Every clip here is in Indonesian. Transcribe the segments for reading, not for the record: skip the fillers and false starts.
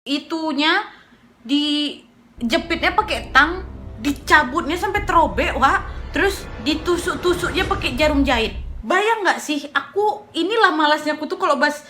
itunya dijepitnya pakai tang, dicabutnya sampai terobek, Wak. Terus ditusuk-tusuknya pakai jarum jahit. Bayang nggak sih? Inilah malasnya aku tuh kalau bahas.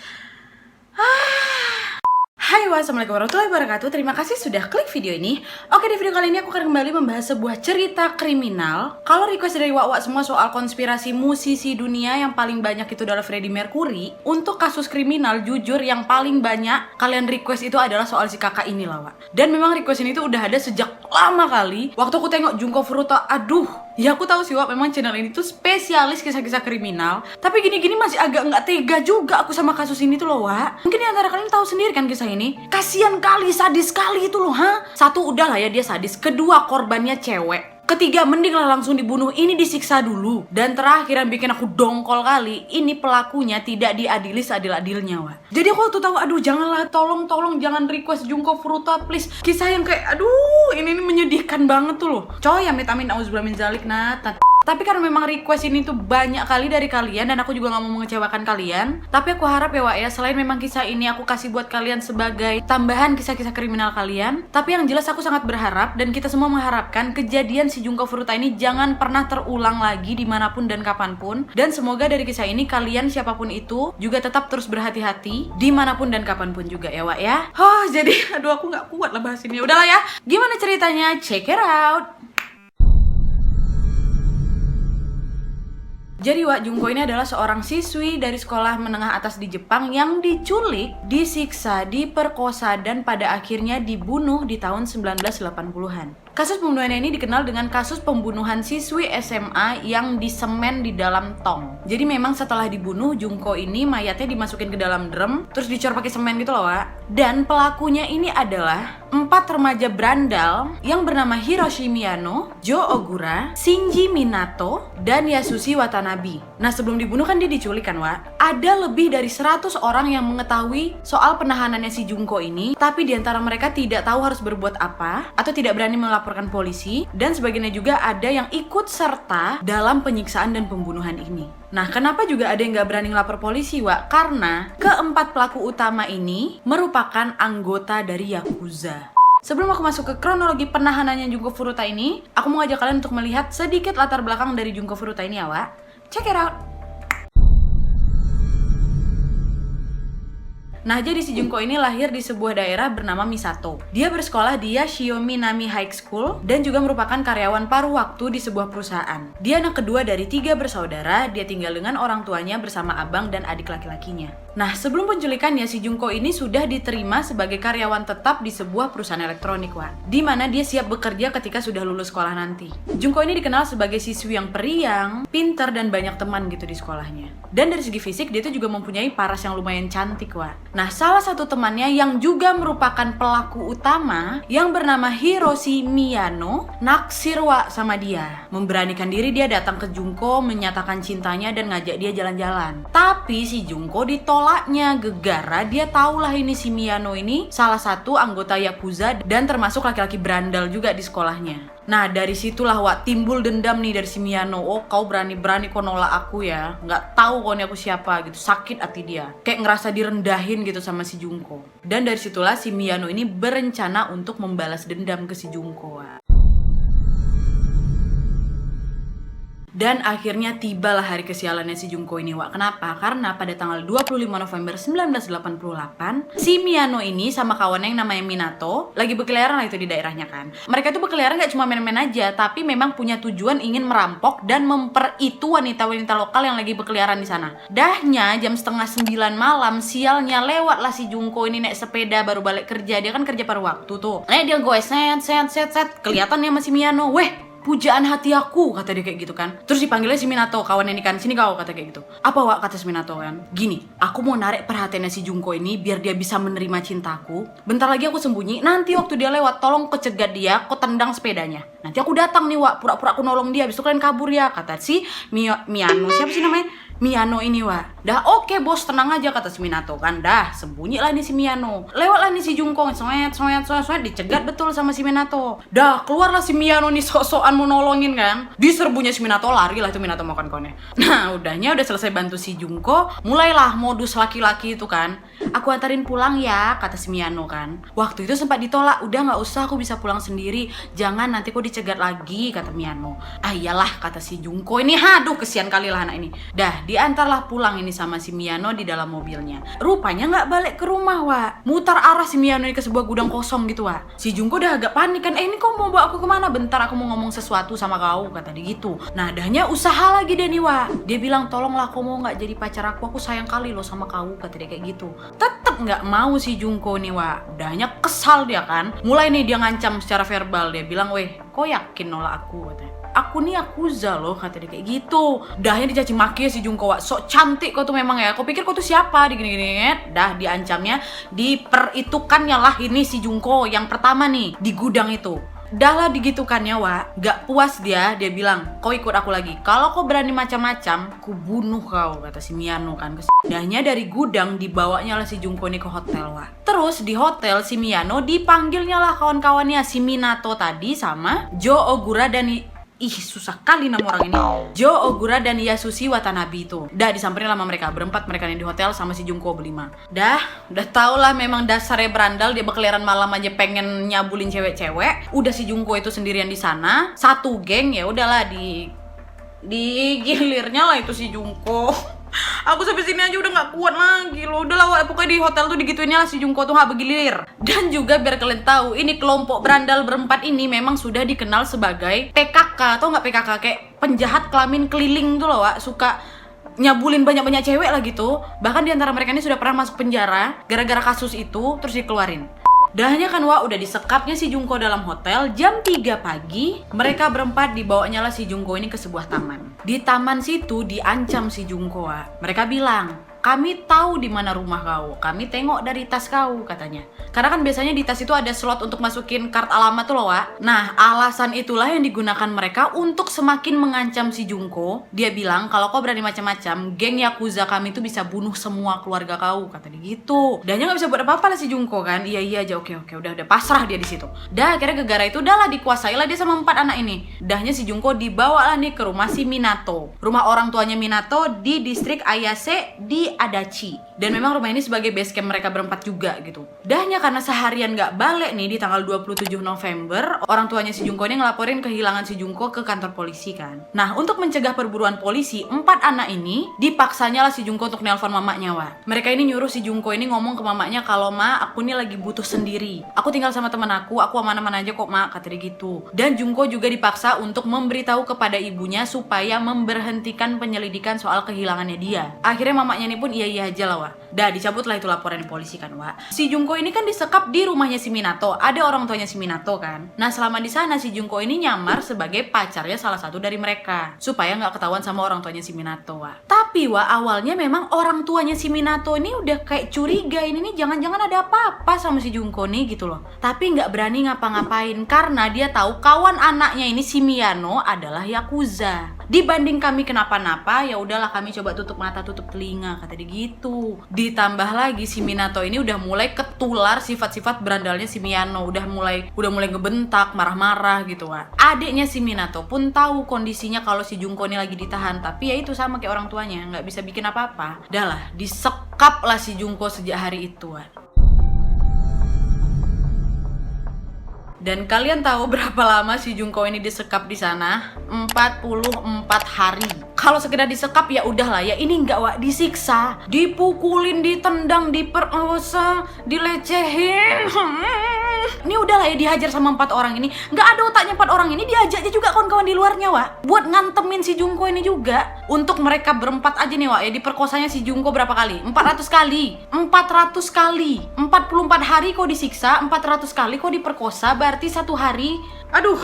Hai, wassalamualaikum warahmatullahi wabarakatuh. Terima kasih sudah klik video ini. Oke, di video kali ini aku akan kembali membahas sebuah cerita kriminal. Kalau request dari wak-wak semua soal konspirasi musisi dunia, yang paling banyak itu adalah Freddie Mercury. Untuk kasus kriminal, jujur yang paling banyak kalian request itu adalah soal si kakak ini lah, Wak. Dan memang request ini tuh udah ada sejak lama kali. Waktu aku tengok Junko Furuta, aduh, ya aku tahu sih, Wak, memang channel ini tuh spesialis kisah-kisah kriminal. Tapi gini-gini masih agak nggak tega juga aku sama kasus ini tuh loh, Wak. Mungkin antara kalian tahu sendiri kan kisah ini. Kasian kali, sadis kali itu loh, ha? Satu, udah lah ya dia sadis. Kedua, korbannya cewek. Ketiga, mending lah langsung dibunuh. Ini disiksa dulu. Dan terakhir yang bikin aku dongkol kali, ini pelakunya tidak diadili seadil-adilnya, Wak. Jadi aku tuh tahu, aduh janganlah, tolong jangan request Junko Furuta please. Kisah yang kayak, aduh ini menyedihkan banget tuh loh. Coy, amit-amit auzubillah min zalik, Nat. Tapi karena memang request ini tuh banyak kali dari kalian, dan aku juga gak mau mengecewakan kalian. Tapi aku harap ya, Wak, ya, selain memang kisah ini aku kasih buat kalian sebagai tambahan kisah-kisah kriminal kalian, tapi yang jelas aku sangat berharap, dan kita semua mengharapkan kejadian si Junko Furuta ini jangan pernah terulang lagi dimanapun dan kapanpun. Dan semoga dari kisah ini kalian siapapun itu juga tetap terus berhati-hati dimanapun dan kapanpun juga ya, Wak, ya. Oh, jadi aduh aku gak kuat lah bahas ini. Udahlah ya, gimana ceritanya? Check it out. Jadi, Wak, Junko ini adalah seorang siswi dari sekolah menengah atas di Jepang yang diculik, disiksa, diperkosa, dan pada akhirnya dibunuh di tahun 1980-an. Kasus pembunuhannya ini dikenal dengan kasus pembunuhan siswi SMA yang disemen di dalam tong. Jadi memang setelah dibunuh, Junko ini mayatnya dimasukin ke dalam drum, terus dicor pakai semen gitu loh, Wak. Dan pelakunya ini adalah 4 remaja berandal yang bernama Hiroshi Miyano, Jo Ogura, Shinji Minato, dan Yasushi Watanabe. Nah, sebelum dibunuh kan dia diculik kan, Wak. Ada lebih dari 100 orang yang mengetahui soal penahanannya si Junko ini, tapi diantara mereka tidak tahu harus berbuat apa atau tidak berani melaporkan polisi, dan sebagiannya juga ada yang ikut serta dalam penyiksaan dan pembunuhan ini. Nah, kenapa juga ada yang gak berani ngelapor polisi, Wak? Karena keempat pelaku utama ini merupakan anggota dari Yakuza. Sebelum aku masuk ke kronologi penahanannya Junko Furuta ini, aku mau ngajak kalian untuk melihat sedikit latar belakang dari Junko Furuta ini ya, Wak. Check it out! Nah, jadi si Junko ini lahir di sebuah daerah bernama Misato. Dia bersekolah di Yashiomi Nami High School dan juga merupakan karyawan paruh waktu di sebuah perusahaan. Dia anak kedua dari 3 bersaudara. Dia tinggal dengan orang tuanya bersama abang dan adik laki-lakinya. Nah, sebelum penculikannya, si Junko ini sudah diterima sebagai karyawan tetap di sebuah perusahaan elektronik, Wak, di mana dia siap bekerja ketika sudah lulus sekolah nanti. Junko ini dikenal sebagai siswi yang periang, pintar, dan banyak teman gitu di sekolahnya. Dan dari segi fisik, dia tuh juga mempunyai paras yang lumayan cantik, Wak. Nah, salah satu temannya yang juga merupakan pelaku utama yang bernama Hiroshi Miyano naksir, Wak, sama dia. Memberanikan diri dia datang ke Junko, menyatakan cintanya dan ngajak dia jalan-jalan. Tapi si Junko ditolaknya gegara dia tahulah ini si Miyano ini salah satu anggota Yakuza dan termasuk laki-laki berandal juga di sekolahnya. Nah, dari situlah, Wak, timbul dendam nih dari si Miyano. Oh, kau berani-berani kau nolak aku ya. Nggak tahu kau nih aku siapa gitu. Sakit hati dia. Kayak ngerasa direndahin gitu sama si Junko. Dan dari situlah si Miyano ini berencana untuk membalas dendam ke si Junko, Wak. Dan akhirnya tibalah hari kesialannya si Junko ini, Wak. Kenapa? Karena pada tanggal 25 November 1988, si Miyano ini sama kawannya yang namanya Minato lagi berkeliaran lah itu di daerahnya kan. Mereka tuh berkeliaran gak cuma main-main aja, tapi memang punya tujuan ingin merampok dan memperitu wanita-wanita lokal yang lagi berkeliaran di sana. Dahnya jam setengah 9 malam, sialnya lewatlah si Junko ini naik sepeda baru balik kerja. Dia kan kerja paruh waktu tuh. Dia gue set. Kelihatannya masih Miyano. Weh, pujaan hati aku, kata dia kayak gitu kan. Terus dipanggilnya si Minato, kawan ini kan, sini kau, kata kayak gitu. Apa, Wak, kata si Minato kan? Gini, aku mau narik perhatiannya si Junko ini biar dia bisa menerima cintaku. Bentar lagi aku sembunyi, nanti waktu dia lewat tolong kau cegat dia, kau tendang sepedanya. Nanti aku datang nih, Wak, pura-pura aku nolong dia, habis itu kalian kabur ya, kata si Miyano. Siapa sih namanya? Miyano ini Wak. Dah oke bos, tenang aja kata si Minato kan. Dah sembunyilah nih si Miyano. Lewatlah nih si Junko, soet dicegat betul sama si Minato. Dah keluarlah si Miyano nih sok-sokan mau nolongin kan. Diserbunya si Minato, lari lah itu Minato makan konnya. Nah udah selesai bantu si Junko, mulailah modus laki-laki itu kan. Aku antarin pulang ya kata si Miyano kan. Waktu itu sempat ditolak, udah nggak usah aku bisa pulang sendiri. Jangan nanti kok dicegat lagi kata Miyano. Ah iyalah kata si Junko ini, aduh kesian kali lah anak ini. Dah diantarlah pulang ini sama si Miyano di dalam mobilnya. Rupanya nggak balik ke rumah Wak. Mutar arah si Miyano ini ke sebuah gudang kosong gitu Wak. Si Junko udah agak panik kan. Ini kau mau bawa aku kemana? Bentar aku mau ngomong sesuatu sama kau kata dia gitu. Nah dahnya usaha lagi deh nih Wak. Dia bilang tolonglah kau mau nggak jadi pacar aku sayang kali loh sama kau kata dia kayak gitu. Tetep nggak mau si Junko nih Wak. Dahnya kesal dia kan. Mulai nih dia ngancam secara verbal. Dia bilang weh kau yakin nolak aku katanya. Aku nih Yakuza loh kata dia kayak gitu. Dahnya dicaci maki ya si Junko Wak. Sok cantik kau tuh memang ya. Kau pikir kau tuh siapa? Digini-gini. Dah diancamnya. Diperitukannya lah ini si Junko yang pertama nih di gudang itu. Dah lah digitukannya Wak. Gak puas dia bilang kau ikut aku lagi. Kalau kau berani macam-macam ku bunuh kau kata si Miyano kan. Dahnya dari gudang dibawanya lah si Junko nih ke hotel Wak. Terus di hotel si Miyano dipanggilnya lah kawan-kawannya si Minato tadi sama Jo Ogura dan susah kali nama orang ini. Jo Ogura dan Yasushi Watanabe itu. Dah disamperin sama mereka berempat, mereka nih di hotel sama si Junko berlima. Udah tau lah memang dasarnya berandal, dia berkeliaran malam aja pengen nyabulin cewek-cewek. Udah si Junko itu sendirian di sana, satu geng ya udahlah digilirnya lah itu si Junko. Aku sampai sini aja udah nggak kuat lagi loh. Udah lah pokoknya di hotel tuh digituinnya lah si Junko tuh nggak bergilir. Dan juga biar kalian tahu ini kelompok berandal berempat ini memang sudah dikenal sebagai PKK. Atau nggak PKK, kayak penjahat kelamin keliling tuh loh Wak. Suka nyabulin banyak-banyak cewek lah gitu. Bahkan diantara mereka ini sudah pernah masuk penjara gara-gara kasus itu terus dikeluarin. Dahnya kan Wak udah disekapnya si Junko dalam hotel. Jam 3 pagi mereka berempat dibawanya lah si Junko ini ke sebuah taman. Di taman situ diancam si Junko Wak. Mereka bilang kami tahu di mana rumah kau, kami tengok dari tas kau katanya. Karena kan biasanya di tas itu ada slot untuk masukin kartu alamat tuh loh Wak. Nah alasan itulah yang digunakan mereka untuk semakin mengancam si Junko. Dia bilang kalau kau berani macam-macam, geng Yakuza kami tuh bisa bunuh semua keluarga kau kata dia gitu. Dahnya nggak bisa buat apa-apa lah si Junko kan. Iya aja oke udah pasrah dia di situ. Dah akhirnya gegara itu udah lah dikuasai lah dia sama 4 anak ini. Dahnya si Junko dibawa lah nih ke rumah si Minato. Rumah orang tuanya Minato di distrik Ayase di Adachi. Dan memang rumah ini sebagai base camp mereka berempat juga gitu. Dahnya karena seharian gak balik nih di tanggal 27 November, orang tuanya si Junko ini ngelaporin kehilangan si Junko ke kantor polisi kan. Nah untuk mencegah perburuan polisi, 4 anak ini dipaksanya lah si Junko untuk nelpon mamanya Wak. Mereka ini nyuruh si Junko ini ngomong ke mamanya kalau Ma aku nih lagi butuh sendiri. Aku tinggal sama teman aku aman-aman aja kok Ma kata dia gitu. Dan Junko juga dipaksa untuk memberitahu kepada ibunya supaya memberhentikan penyelidikan soal kehilangannya dia. Akhirnya mamanya ini pun iya aja lah Wak. Dah dicabutlah itu laporan polisi kan Wak. Si Junko ini kan disekap di rumahnya si Minato. Ada orang tuanya si Minato kan. Nah selama di sana si Junko ini nyamar sebagai pacarnya salah satu dari mereka supaya nggak ketahuan sama orang tuanya si Minato Wak. Tapi Wak awalnya memang orang tuanya si Minato ini udah kayak curiga ini nih jangan-jangan ada apa-apa sama si Junko nih gitu loh. Tapi nggak berani ngapa-ngapain karena dia tahu kawan anaknya ini si Miyano adalah Yakuza. Dibanding kami kenapa-napa ya udahlah kami coba tutup mata tutup telinga kata dia gitu. Ditambah lagi si Minato ini udah mulai ketular sifat-sifat berandalnya si Miyano, udah mulai ngebentak, marah-marah gitu Wak. Adiknya si Minato pun tahu kondisinya kalau si Junko ini lagi ditahan, tapi ya itu sama kayak orang tuanya, nggak bisa bikin apa-apa. Udah lah, disekap lah si Junko sejak hari itu Wak. Dan kalian tahu berapa lama si Junko ini disekap di sana? 44 hari. Kalau sekedar disekap ya udahlah ya, ini enggak Wak, disiksa, dipukulin, ditendang, diperkosa, dilecehin. Ini udahlah ya dihajar sama 4 orang ini. Nggak ada otaknya 4 orang ini, diajak aja juga kawan-kawan di luarnya Wak. Buat ngantemin si Junko ini juga. Untuk mereka berempat aja nih Wak ya, diperkosanya si Junko berapa kali? 400 kali. 400 kali. 44 hari kok disiksa, 400 kali kok diperkosa, berarti 1 hari. Aduh.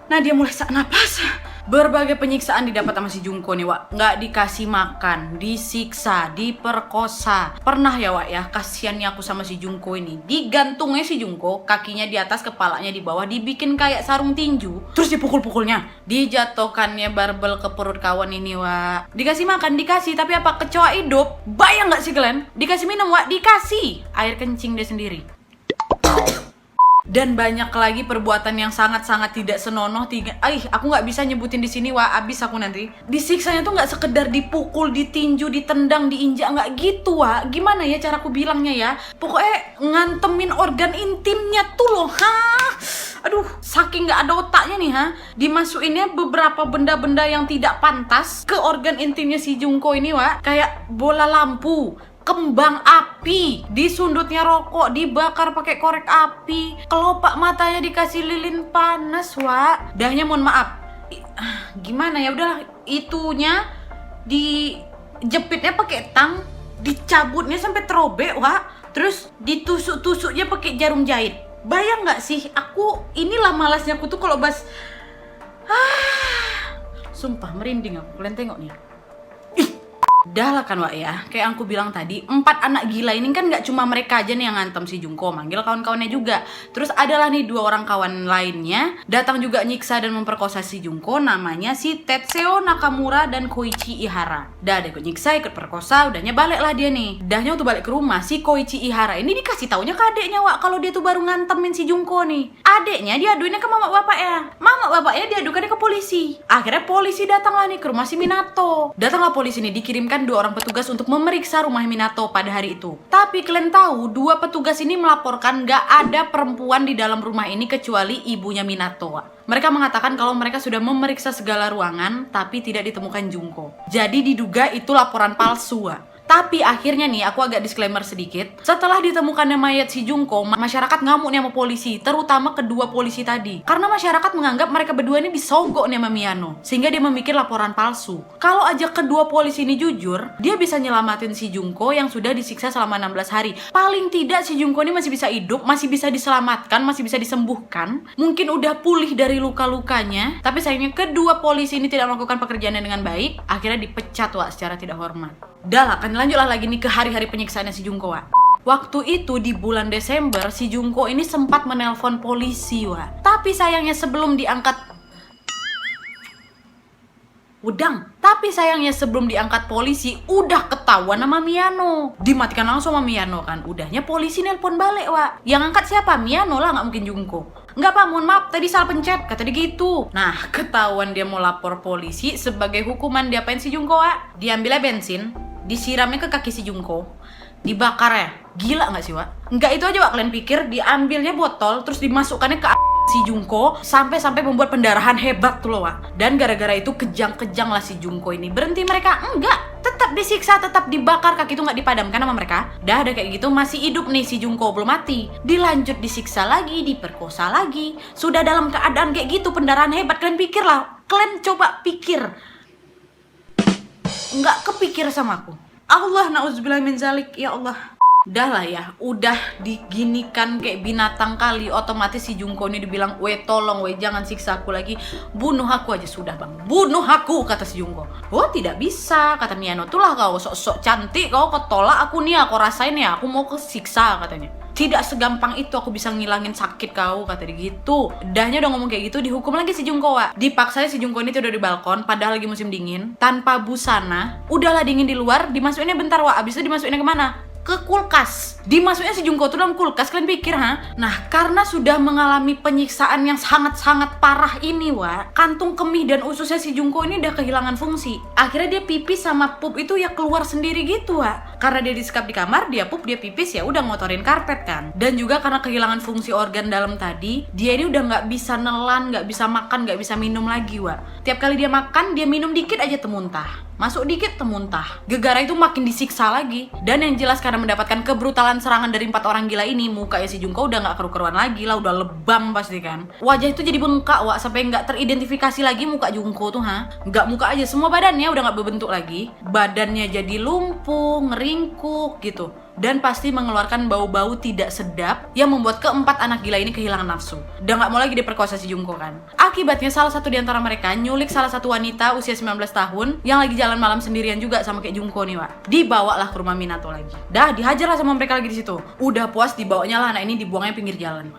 Nah dia mulai sesak napas. Berbagai penyiksaan didapat sama si Jungko nih, Wak. Nggak dikasih makan, disiksa, diperkosa. Pernah ya, Wak ya, kasiannya aku sama si Jungko ini. Digantungnya si Jungko, kakinya di atas, kepalanya di bawah, dibikin kayak sarung tinju. Terus dipukul-pukulnya. Dijatuhkannya barbel ke perut kawan ini, Wak. Dikasih makan, dikasih, tapi apa? Kecoa hidup. Bayang nggak sih kalian? Dikasih minum, Wak, dikasih. Air kencing dia sendiri. Dan banyak lagi perbuatan yang sangat-sangat tidak senonoh. Aku nggak bisa nyebutin di sini, wah, abis aku nanti. Disiksanya tuh nggak sekedar dipukul, ditinju, ditendang, diinjak, nggak gitu, wah. Gimana ya cara aku bilangnya ya? Pokoknya ngantemin organ intimnya tuh loh, Aduh, saking nggak ada otaknya nih, Dimasukinnya beberapa benda-benda yang tidak pantas ke organ intimnya si Jungko ini, wah. Kayak bola lampu, kembang api, disundutnya rokok, dibakar pakai korek api, kelopak matanya dikasih lilin panas, Wak. Dahnya mohon maaf. Gimana ya, udahlah, itunya dijepitnya pakai tang, dicabutnya sampai terobek, Wak. Terus ditusuk-tusuknya pakai jarum jahit. Bayang nggak sih? Inilah malasnya aku tuh kalau bahas. Sumpah merinding aku. Kalian tengok nih. Dah lah kan, Wak ya, kayak aku bilang tadi, 4 anak gila ini kan gak cuma mereka aja nih yang ngantem si Jungko, manggil kawan-kawannya juga. Terus adalah nih 2 orang kawan lainnya datang juga nyiksa dan memperkosa si Jungko, namanya si Tetseo Nakamura dan Koichi Ihara. Dah ikut nyiksa, ikut perkosa, udahnya balik lah dia nih. Dahnya waktu balik ke rumah, si Koichi Ihara ini dikasih taunya ke adeknya, Wak, kalau dia tuh baru ngantemin si Jungko nih. Adeknya diaduinnya ke mama bapaknya, mama bapaknya diadukannya ke polisi. Akhirnya polisi datanglah nih ke rumah si Minato. Datanglah polisi nih, dikirimkan 2 orang petugas untuk memeriksa rumah Minato pada hari itu. Tapi kalian tahu, 2 petugas ini melaporkan gak ada perempuan di dalam rumah ini kecuali ibunya Minato. Mereka mengatakan kalau mereka sudah memeriksa segala ruangan, tapi tidak ditemukan Jungko. Jadi diduga itu laporan palsu. Tapi akhirnya nih, aku agak disclaimer sedikit. Setelah ditemukannya mayat si Jungko, masyarakat ngamuk nih sama polisi, terutama kedua polisi tadi. Karena masyarakat menganggap mereka berdua ini disogok nih sama Miyano, sehingga dia memikir laporan palsu. Kalau aja kedua polisi ini jujur, dia bisa nyelamatin si Jungko yang sudah disiksa selama 16 hari. Paling tidak si Jungko ini masih bisa hidup, masih bisa diselamatkan, masih bisa disembuhkan. Mungkin udah pulih dari luka-lukanya. Tapi sayangnya kedua polisi ini tidak melakukan pekerjaannya dengan baik. Akhirnya dipecat, Wak, secara tidak hormat. Dah lah, kan lanjutlah lagi nih ke hari-hari penyiksaannya si Jungko, Wak. Waktu itu di bulan Desember, si Jungko ini sempat menelpon polisi, Wak. Tapi sayangnya sebelum diangkat polisi, udah ketahuan sama Miyano. Dimatikan langsung sama Miyano kan. Udahnya polisi nelpon balik, Wak. Yang angkat siapa? Miyano lah, nggak mungkin Jungko. Enggak, Pak, mohon maaf, tadi salah pencet, kata dia gitu. Nah, ketahuan dia mau lapor polisi. Sebagai hukuman diapain si Jungko, Wak? Diambilnya bensin, disiramnya ke kaki si Jungko, dibakar ya. Gila nggak sih, Wak? Nggak itu aja, Wak, kalian pikir. Diambilnya botol, terus dimasukkannya ke si Jungko sampai membuat pendarahan hebat tuh loh, Wak. Dan gara-gara itu kejang-kejang lah si Jungko ini. Berhenti mereka? Enggak, tetap disiksa, tetap dibakar, kaki itu nggak dipadamkan sama mereka. Dah ada kayak gitu, masih hidup nih si Jungko, belum mati. Dilanjut disiksa lagi, diperkosa lagi. Sudah dalam keadaan kayak gitu, pendarahan hebat. Kalian pikir lah, kalian coba pikir. Nggak kepikir sama aku. Allah, na'udzubillah min zalik, ya Allah. Udah lah ya, udah diginikan kayak binatang kali, otomatis si Jungko ini dibilang, "Weh, tolong, weh, jangan siksa aku lagi. Bunuh aku aja sudah, Bang. Bunuh aku," kata si Jungko. "Oh, tidak bisa," kata Miyano. "Tulah kau sok-sok cantik, kau ketolak aku nih, aku rasain ya, aku mau kesiksa," katanya. "Tidak segampang itu aku bisa ngilangin sakit kau," kata dia gitu. Dahnya udah ngomong kayak gitu, dihukum lagi si Jungko, Wak. Dipaksa si Jungko ini tidur di balkon, padahal lagi musim dingin, tanpa busana. Udahlah dingin di luar, dimasukinnya bentar, Wak. Abis itu dimasukinnya kemana? Ke kulkas. Dimasukinnya si Jungko tuh dalam kulkas. Kalian pikir, Nah, karena sudah mengalami penyiksaan yang sangat-sangat parah ini, Wak, kantung kemih dan ususnya si Jungko ini udah kehilangan fungsi. Akhirnya dia pipis sama pup itu ya keluar sendiri gitu, Wak. Karena dia disekap di kamar, dia pup, dia pipis, ya udah ngotorin karpet kan. Dan juga karena kehilangan fungsi organ dalam tadi, dia ini udah nggak bisa nelan, nggak bisa makan, nggak bisa minum lagi, Wak. Tiap kali dia makan, dia minum dikit aja temuntah. Masuk dikit temuntah. Gegara itu makin disiksa lagi. Dan yang jelas karena mendapatkan kebrutalan serangan dari 4 orang gila ini, mukanya si Jungko udah gak keru-keruan lagi lah, udah lebam pasti kan. Wajah itu jadi bengkak, Wak, sampai gak teridentifikasi lagi muka Jungko tuh, Gak muka aja, semua badannya udah gak berbentuk lagi. Badannya jadi lumpuh, ngeringkuk gitu. dan pasti mengeluarkan bau-bau tidak sedap yang membuat keempat anak gila ini kehilangan nafsu. Udah gak mau lagi diperkosa si Jungko kan. Akibatnya salah satu di antara mereka nyulik salah satu wanita usia 19 tahun yang lagi jalan malam sendirian juga sama kayak Jungko nih, Wak. Dibawalah ke rumah Minato lagi. Dah dihajar lah sama mereka lagi di situ. Udah puas dibawanya lah anak ini dibuangnya pinggir jalan.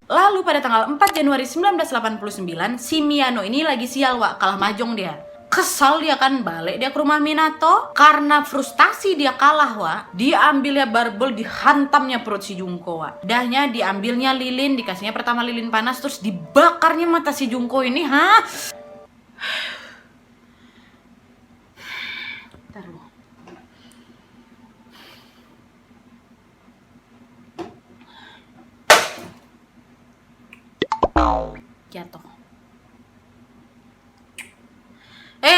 Lalu pada tanggal 4 Januari 1989, si Miyano ini lagi sial, Wak, kalah mahjong dia. Kesal dia kan, balik dia ke rumah Minato. Karena frustasi dia kalah, Wak, diambilnya barbel, dihantamnya perut si Jungko, Wak. Dahnya diambilnya lilin, dikasihnya pertama lilin panas, terus dibakarnya mata si Jungko ini. Taruh. Jatuh.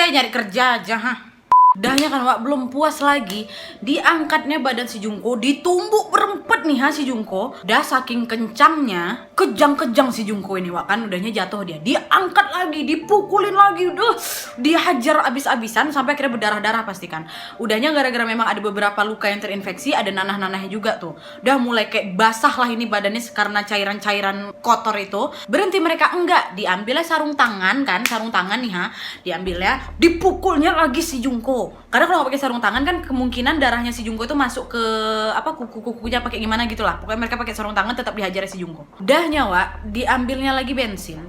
Nyari kerja aja, Dahnya kan, Wak, belum puas lagi, diangkatnya badan si Jungko, ditumbuk berempet nih si Jungko. Dah saking kencangnya, kejang-kejang si Jungko ini, Wak, kan udahnya jatuh dia. Diangkat lagi, dipukulin lagi, dihajar abis-abisan sampai akhirnya berdarah-darah pasti kan. Udahnya gara-gara memang ada beberapa luka yang terinfeksi, ada nanah-nanahnya juga tuh. Udah mulai kayak basah lah ini badannya karena cairan-cairan kotor itu. Berhenti mereka enggak, diambilnya sarung tangan kan, sarung tangan nih diambilnya, dipukulnya lagi si Jungko. Karena kalau nggak pakai sarung tangan kan kemungkinan darahnya si Jungko itu masuk ke kuku-kukunya pakai gimana gitulah. Pokoknya mereka pakai sarung tangan tetap dihajar si Jungko. Dahnya, Wak, diambilnya lagi bensin,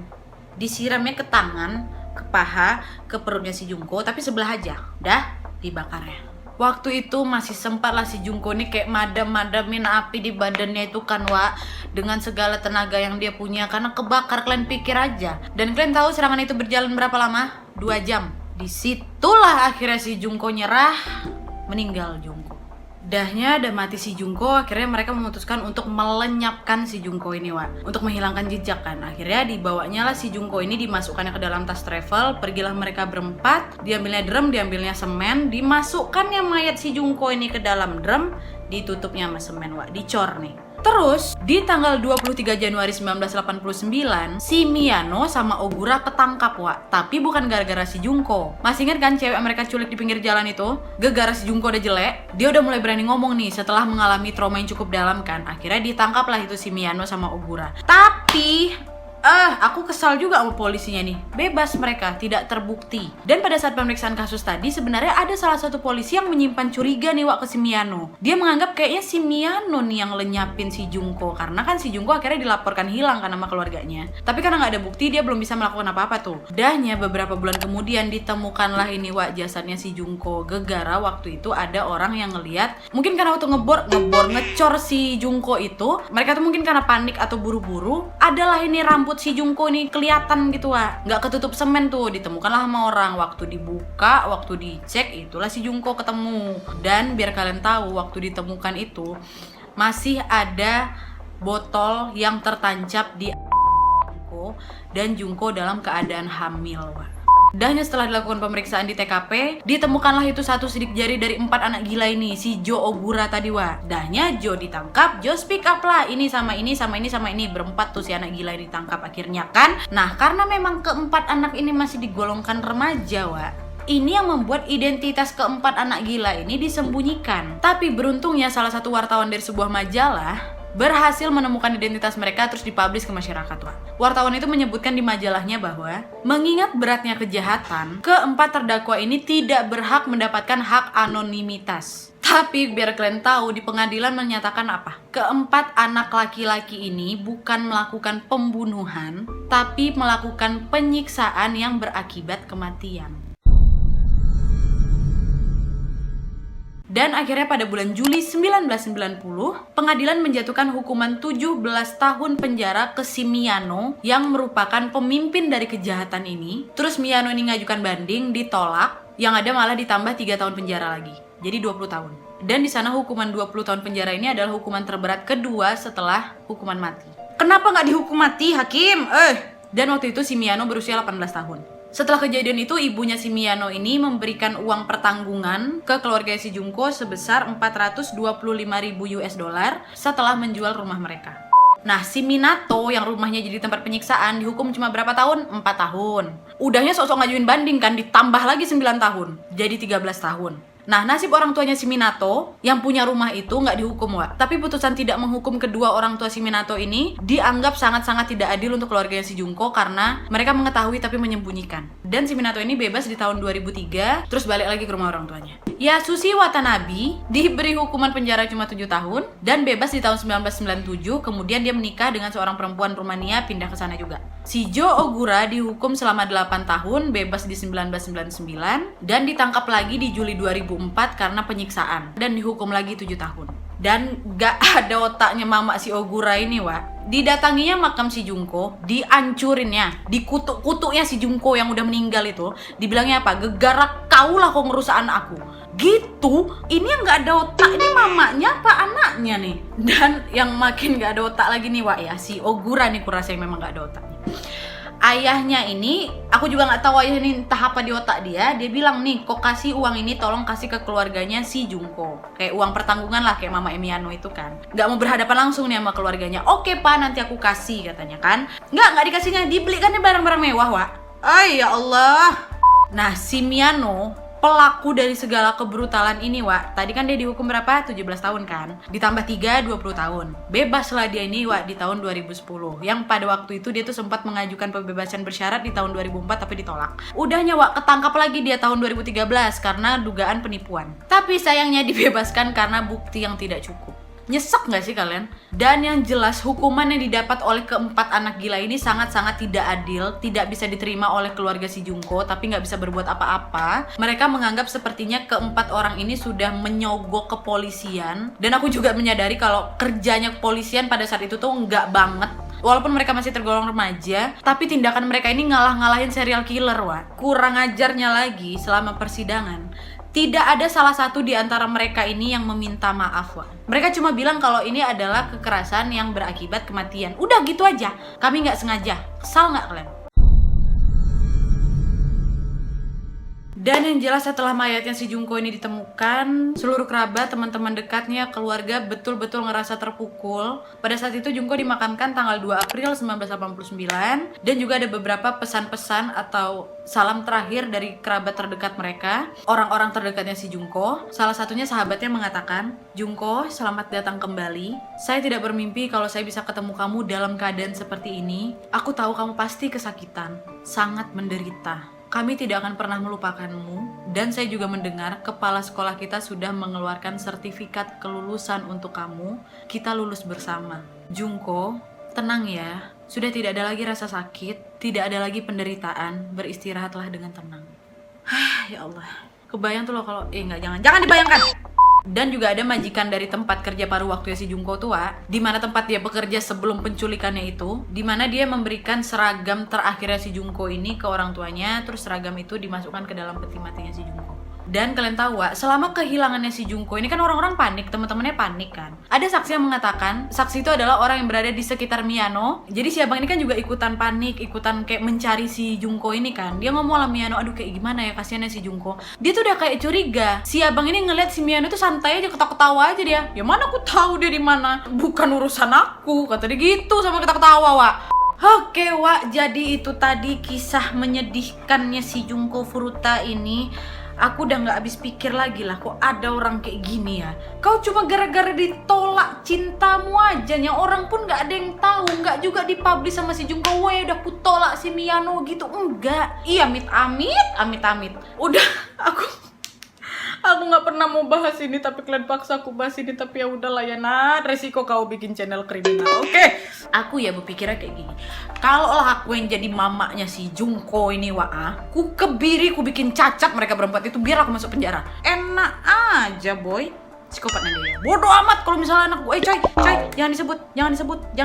disiramnya ke tangan, ke paha, ke perutnya si Jungko, tapi sebelah aja. Dah dibakarnya. Waktu itu masih sempat lah si Jungko nih kayak madam-madamin api di badannya itu kan, Wak, dengan segala tenaga yang dia punya karena kebakar. Kalian pikir aja. Dan kalian tahu serangan itu berjalan berapa lama? 2 jam. Disitulah akhirnya si Jungko nyerah, meninggal Jungko. Dahnya udah mati si Jungko, akhirnya mereka memutuskan untuk melenyapkan si Jungko ini, Wak, untuk menghilangkan jejak kan. Akhirnya dibawanya lah si Jungko ini, dimasukkannya ke dalam tas travel. Pergilah mereka berempat, diambilnya drum, diambilnya semen, dimasukkannya mayat si Jungko ini ke dalam drum, ditutupnya sama semen, Wak, dicor nih. Terus, di tanggal 23 Januari 1989, si Miyano sama Ogura ketangkap, Wak. Tapi bukan gara-gara si Jungko. Masih ingat kan cewek mereka culik di pinggir jalan itu? Gara-gara si Jungko udah jelek, dia udah mulai berani ngomong nih setelah mengalami trauma yang cukup dalam kan. Akhirnya ditangkaplah itu si Miyano sama Ogura. Tapi aku kesal juga sama polisinya nih. Bebas mereka, tidak terbukti. Dan pada saat pemeriksaan kasus tadi, sebenarnya ada salah satu polisi yang menyimpan curiga nih, Wak, ke si Miyano. Dia menganggap kayaknya si Miyano nih yang lenyapin si Jungko. Karena kan si Jungko akhirnya dilaporkan hilang kan sama keluarganya. Tapi karena nggak ada bukti, dia belum bisa melakukan apa-apa tuh. Dahnya beberapa bulan kemudian ditemukanlah ini, Wak, jasadnya si Jungko. Gegara waktu itu ada orang yang ngeliat, mungkin karena waktu ngecor si Jungko itu, mereka tuh mungkin karena panik atau buru-buru, adalah ini rambut si Jungko nih kelihatan gitu, Wak, nggak ketutup semen tuh. Ditemukanlah sama orang, waktu dibuka, waktu dicek, itulah si Jungko ketemu. Dan biar kalian tahu, waktu ditemukan itu masih ada botol yang tertancap di Jungko, dan Jungko dalam keadaan hamil, Wak. Dahnya setelah dilakukan pemeriksaan di TKP, ditemukanlah itu satu sidik jari dari 4 anak gila ini, si Jo Ogura tadi, Wak. Dahnya Jo ditangkap, Jo speak up lah, ini sama ini sama ini sama ini, berempat tuh si anak gila ini ditangkap akhirnya kan. Nah, karena memang keempat anak ini masih digolongkan remaja, Wak, ini yang membuat identitas keempat anak gila ini disembunyikan. Tapi beruntungnya salah satu wartawan dari sebuah majalah berhasil menemukan identitas mereka, terus dipublish ke masyarakat, Wak. Wartawan itu menyebutkan di majalahnya bahwa mengingat beratnya kejahatan, keempat terdakwa ini tidak berhak mendapatkan hak anonimitas. Tapi biar kalian tahu, di pengadilan menyatakan apa? Keempat anak laki-laki ini bukan melakukan pembunuhan, tapi melakukan penyiksaan yang berakibat kematian. Dan akhirnya pada bulan Juli 1990, pengadilan menjatuhkan hukuman 17 tahun penjara ke si Miyano yang merupakan pemimpin dari kejahatan ini. Terus Miyano ini ngajukan banding, ditolak, yang ada malah ditambah 3 tahun penjara lagi. Jadi 20 tahun. Dan di sana hukuman 20 tahun penjara ini adalah hukuman terberat kedua setelah hukuman mati. Kenapa nggak dihukum mati, Hakim? Dan waktu itu si Miyano berusia 18 tahun. Setelah kejadian itu, ibunya si Miyano ini memberikan uang pertanggungan ke keluarga si Jungko sebesar 425.000 US dollar setelah menjual rumah mereka. Nah, si Minato yang rumahnya jadi tempat penyiksaan dihukum cuma berapa tahun? 4 tahun. Udahnya sok-sok ngajuin banding kan, ditambah lagi 9 tahun. Jadi 13 tahun. Nah, nasib orang tuanya si Minato yang punya rumah itu nggak dihukum, Wak. Tapi putusan tidak menghukum kedua orang tua si Minato ini dianggap sangat-sangat tidak adil untuk keluarganya si Junko karena mereka mengetahui tapi menyembunyikan. Dan si Minato ini bebas di tahun 2003, terus balik lagi ke rumah orang tuanya. Yasushi Watanabe diberi hukuman penjara cuma 7 tahun dan bebas di tahun 1997, kemudian dia menikah dengan seorang perempuan Rumania, pindah ke sana juga. Shijo Ogura dihukum selama 8 tahun, bebas di 1999 dan ditangkap lagi di Juli 2004 karena penyiksaan dan dihukum lagi 7 tahun. Dan gak ada otaknya mama si Ogura ini, Wak. Didatanginya makam si Junko, diancurinnya, dikutuk-kutuknya si Junko yang udah meninggal itu. Dibilangnya apa? Gegarak kaulah kau ngerusak anak aku. Gitu, ini yang gak ada otak, ini mamanya apa anaknya nih? Dan yang makin gak ada otak lagi nih, Wak, ya, si Ogura nih kurasa yang memang gak ada otaknya. Ayahnya ini, aku juga nggak tahu ayah ini entah apa di otak dia bilang nih, kok kasih uang ini tolong kasih ke keluarganya si Junko, kayak uang pertanggungan lah, kayak Mama Emiano itu kan, nggak mau berhadapan langsung nih sama keluarganya. Oke pak, nanti aku kasih katanya kan. Nggak dikasihnya, dibelikannya barang-barang mewah, Wak. Ay ya Allah. Nah, si Miano, pelaku dari segala kebrutalan ini, Wak, tadi kan dia dihukum berapa? 17 tahun kan? Ditambah 3, 20 tahun. Bebas lah dia ini, Wak, di tahun 2010. Yang pada waktu itu dia tuh sempat mengajukan pembebasan bersyarat di tahun 2004 tapi ditolak. Udahnya, Wak, ketangkap lagi dia tahun 2013 karena dugaan penipuan. Tapi sayangnya dibebaskan karena bukti yang tidak cukup. Nyesek gak sih kalian? Dan yang jelas hukuman yang didapat oleh keempat anak gila ini sangat-sangat tidak adil, tidak bisa diterima oleh keluarga si Junko, tapi gak bisa berbuat apa-apa. Mereka menganggap sepertinya keempat orang ini sudah menyogok kepolisian. Dan aku juga menyadari kalau kerjanya kepolisian pada saat itu tuh nggak banget. Walaupun mereka masih tergolong remaja, tapi tindakan mereka ini ngalah-ngalahin serial killer, Wak. Kurang ajarnya lagi, selama persidangan tidak ada salah satu di antara mereka ini yang meminta maaf, Wak. Mereka cuma bilang kalau ini adalah kekerasan yang berakibat kematian. Udah gitu aja, kami nggak sengaja. Kesal nggak kalian? Dan yang jelas setelah mayatnya si Junko ini ditemukan, seluruh kerabat, teman-teman dekatnya, keluarga betul-betul ngerasa terpukul. Pada saat itu Junko dimakamkan tanggal 2 April 1989 dan juga ada beberapa pesan-pesan atau salam terakhir dari kerabat terdekat mereka, orang-orang terdekatnya si Junko. Salah satunya sahabatnya mengatakan, "Junko, selamat datang kembali. Saya tidak bermimpi kalau saya bisa ketemu kamu dalam keadaan seperti ini. Aku tahu kamu pasti kesakitan, sangat menderita. Kami tidak akan pernah melupakanmu, dan saya juga mendengar kepala sekolah kita sudah mengeluarkan sertifikat kelulusan untuk kamu. Kita lulus bersama. Junko, tenang ya. Sudah tidak ada lagi rasa sakit, tidak ada lagi penderitaan. Beristirahatlah dengan tenang." Ya Allah. Kebayang tuh loh kalau jangan dibayangkan. Dan juga ada majikan dari tempat kerja paruh waktu si Junko tua, di mana tempat dia bekerja sebelum penculikannya itu, di mana dia memberikan seragam terakhirnya si Junko ini ke orang tuanya, terus seragam itu dimasukkan ke dalam peti matinya si Junko. Dan kalian tahu, Wak, selama kehilangannya si Junko ini kan orang-orang panik, teman-temannya panik kan. Ada saksi yang mengatakan, saksi itu adalah orang yang berada di sekitar Miano. Jadi si abang ini kan juga ikutan panik, ikutan kayak mencari si Junko ini kan. Dia ngomong lah Miano, aduh kayak gimana ya kasihannya si Junko. Dia tuh udah kayak curiga. Si abang ini ngeliat si Miano tuh santai aja, ketawa-ketawa aja dia. Ya mana aku tahu dia di mana? Bukan urusan aku, kata dia gitu sama ketawa-ketawa, Wak. Oke, Wak, jadi itu tadi kisah menyedihkannya si Junko Furuta ini. Aku udah gak habis pikir lagi lah, kok ada orang kayak gini ya. Kau cuma gara-gara ditolak cintamu aja, yang orang pun gak ada yang tahu, gak juga dipublish sama si Junko. Wah, udah ku tolak si Miano gitu, enggak. Iya, amit-amit. Udah, aku nggak pernah mau bahas ini, tapi kalian paksa aku bahas ini. Tapi ya udahlah ya, resiko kau bikin channel kriminal. Oke. Aku ya berpikirnya kayak gini, kalau lah aku yang jadi mamanya si Junko ini, Wak, ku kebiri, ku bikin cacat mereka berempat itu biar aku masuk penjara. Enak aja, boy. Psikopat nanti ya. Bodoh amat kalau misalnya anak gue, coy, jangan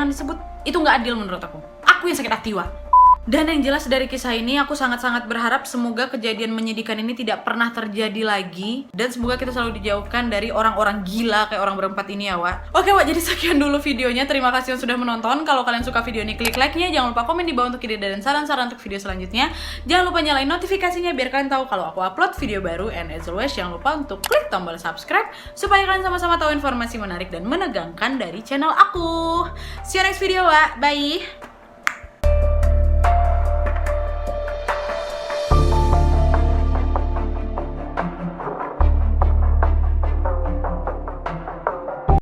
disebut. Itu nggak adil menurut aku. Aku yang sakit hati, Wak. Dan yang jelas dari kisah ini, aku sangat-sangat berharap semoga kejadian menyedihkan ini tidak pernah terjadi lagi. Dan semoga kita selalu dijauhkan dari orang-orang gila kayak orang berempat ini ya, Wak. Oke, Wak, jadi sekian dulu videonya. Terima kasih yang sudah menonton. Kalau kalian suka video ini, klik like-nya. Jangan lupa komen di bawah untuk ide dan saran-saran untuk video selanjutnya. Jangan lupa nyalain notifikasinya biar kalian tahu kalau aku upload video baru. And as always, jangan lupa untuk klik tombol subscribe supaya kalian sama-sama tahu informasi menarik dan menegangkan dari channel aku. See you next video, Wak. Bye!